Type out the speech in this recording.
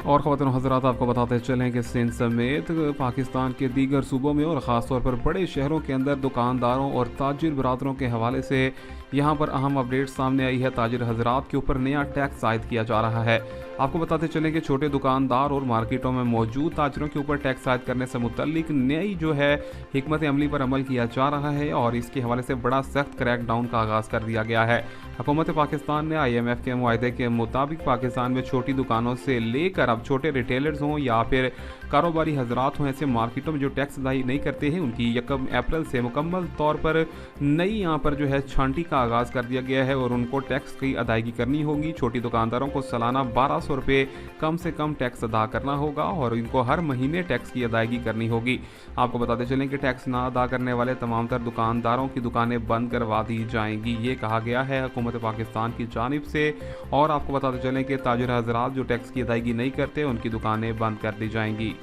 और ख़वातीन और हज़रात, आपको बताते चलें कि सिंध समेत पाकिस्तान के दीगर सूबों में और ख़ास तौर पर बड़े शहरों के अंदर दुकानदारों और ताजिर बरादरों के हवाले से यहाँ पर अहम अपडेट सामने आई है। ताजिर हज़रात के ऊपर नया टैक्स आयद किया जा रहा है। आपको बताते चलें कि छोटे दुकानदार और मार्केटों में मौजूद ताजिरों के ऊपर टैक्स आयद करने से मुतल्लिक नई जो है हिकमत अमली पर अमल किया जा रहा है और इसके हवाले से बड़ा सख्त क्रैकडाउन का आगाज़ कर दिया गया है। हुकूमत पाकिस्तान ने IMF के मुआहदे के मुताबिक पाकिस्तान में छोटी दुकानों से लेकर अब छोटे रिटेलर्स हों या फिर कारोबारी हजरात हों, ऐसे मार्केटों में जो टैक्स अदाई नहीं करते हैं उनकी 1 अप्रैल से मुकम्मल तौर पर नई यहाँ पर जो है छांटी का आगाज़ कर दिया गया है और उनको टैक्स की अदायगी करनी होगी। छोटी दुकानदारों को सालाना 1200 रुपये कम से कम टैक्स अदा करना होगा और इनको हर महीने टैक्स की अदायगी करनी होगी। आपको बताते चलें कि टैक्स ना अदा करने वाले तमाम तर दुकानदारों की दुकानें बंद करवा दी जाएंगी, ये कहा गया है हुकूमत पाकिस्तान की जानिब से। और आपको बताते चलें कि ताजिर हजरात जो टैक्स की अदायगी नहीं करते उनकी दुकानें बंद कर दी जाएंगी।